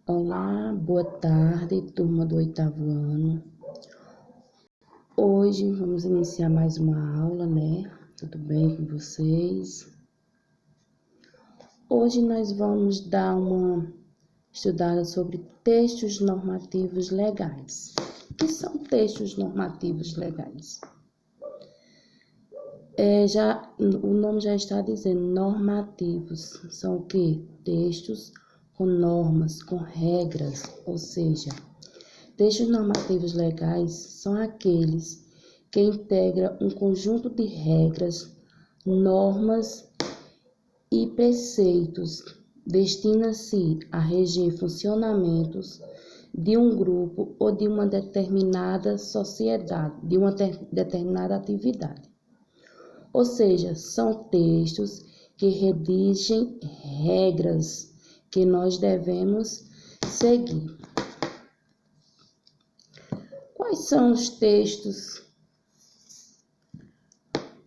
Olá, boa tarde, turma do 8º ano. Hoje vamos iniciar mais uma aula, né? Tudo bem com vocês? Hoje nós vamos dar uma estudada sobre textos normativos legais. O que são textos normativos legais? O nome já está dizendo, normativos. São o quê? Textos com normas, com regras, ou seja, textos normativos legais são aqueles que integram um conjunto de regras, normas e preceitos, destina-se a reger funcionamentos de um grupo ou de uma determinada sociedade, de uma determinada atividade. Ou seja, são textos que redigem regras que nós devemos seguir. Quais são os textos?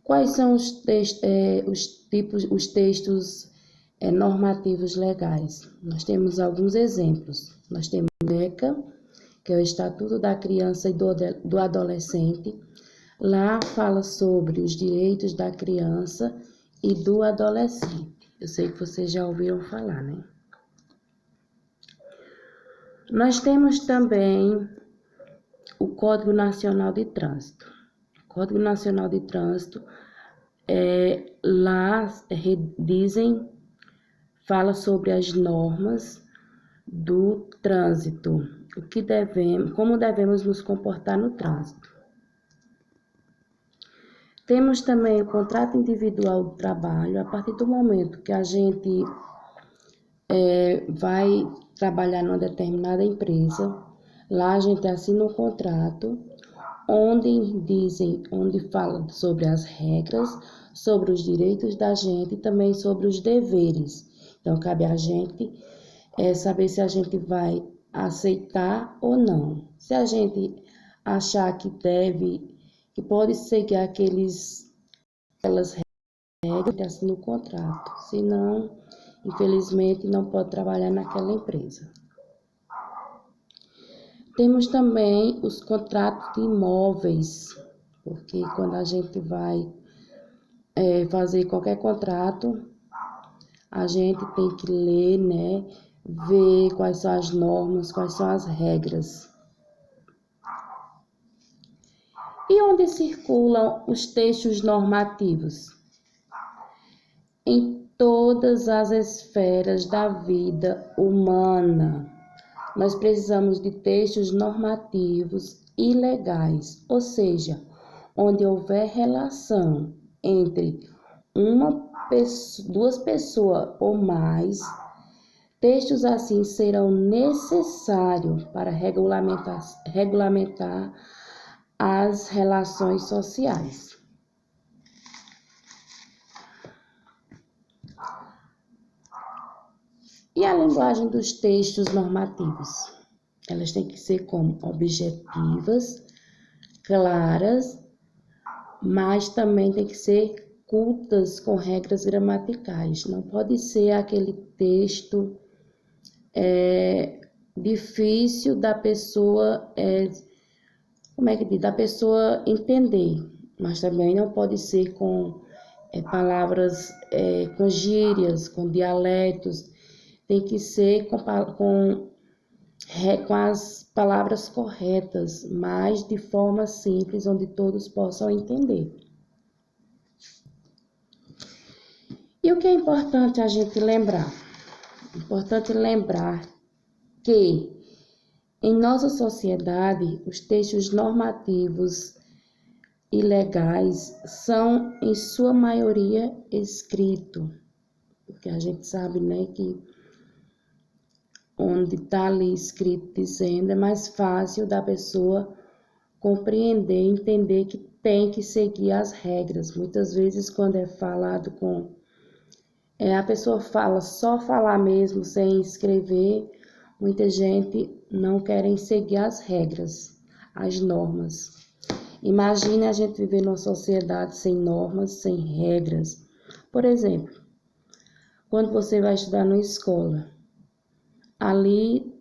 Quais são os textos normativos legais? Nós temos alguns exemplos. Nós temos o ECA, que é o Estatuto da Criança e do Adolescente. Lá fala sobre os direitos da criança e do adolescente. Eu sei que vocês já ouviram falar, né? Nós temos também o Código Nacional de Trânsito. O Código Nacional de Trânsito, lá fala sobre as normas do trânsito, como devemos nos comportar no trânsito. Temos também o contrato individual do trabalho. A partir do momento que a gente vai trabalhar numa determinada empresa, lá a gente assina um contrato onde fala sobre as regras, sobre os direitos da gente e também sobre os deveres. Então, cabe a gente saber se a gente vai aceitar ou não. Se a gente achar que pode seguir aquelas regras, a gente assina o contrato. Se não, infelizmente, não pode trabalhar naquela empresa. Temos também os contratos de imóveis, porque quando a gente vai fazer qualquer contrato, a gente tem que ler, né? Ver quais são as normas, quais são as regras. E onde circulam os textos normativos? Em todas as esferas da vida humana. Nós precisamos de textos normativos e legais, ou seja, onde houver relação entre duas pessoas ou mais, textos assim serão necessários para regulamentar as relações sociais. E a linguagem dos textos normativos? Elas têm que ser como objetivas, claras, mas também tem que ser cultas com regras gramaticais. Não pode ser aquele texto difícil da pessoa, da pessoa entender, mas também não pode ser com palavras, com gírias, com dialetos. Tem que ser com as palavras corretas, mas de forma simples, onde todos possam entender. E o que é importante a gente lembrar? Importante lembrar que em nossa sociedade, os textos normativos e legais são, em sua maioria, escritos, porque a gente sabe, né, que onde está ali escrito dizendo, é mais fácil da pessoa compreender, entender que tem que seguir as regras. Muitas vezes, quando é falado a pessoa só falar mesmo, sem escrever, muita gente não quer seguir as regras, as normas. Imagine a gente viver numa sociedade sem normas, sem regras. Por exemplo, quando você vai estudar numa escola, ali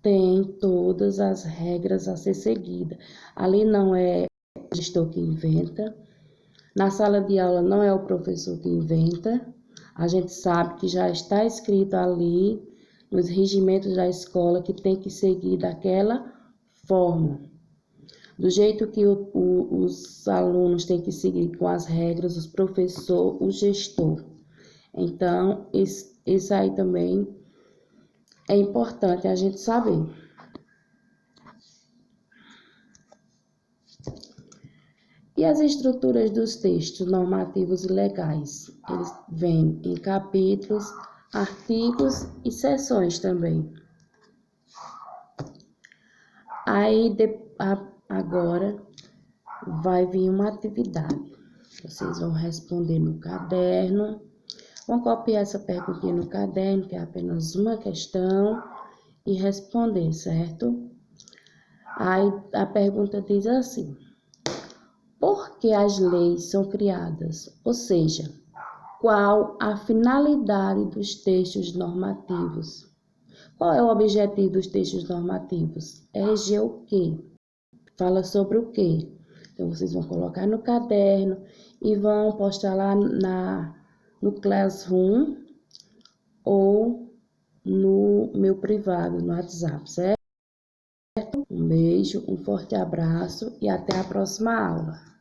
tem todas as regras a ser seguidas. Ali não é o gestor que inventa, na sala de aula não é o professor que inventa, a gente sabe que já está escrito ali nos regimentos da escola que tem que seguir daquela forma. Do jeito que os alunos têm que seguir com as regras, os professores, o gestor. Então, isso aí também é importante a gente saber. E as estruturas dos textos normativos e legais? Eles vêm em capítulos, artigos e seções também. Aí, agora, vai vir uma atividade. Vocês vão responder no caderno. Vão copiar essa perguntinha no caderno, que é apenas uma questão, e responder, certo? Aí, a pergunta diz assim: por que as leis são criadas? Ou seja, qual a finalidade dos textos normativos? Qual é o objetivo dos textos normativos? É reger o quê? Fala sobre o quê? Então, vocês vão colocar no caderno e vão postar lá no Classroom ou no meu privado, no WhatsApp, certo? Um beijo, um forte abraço e até a próxima aula.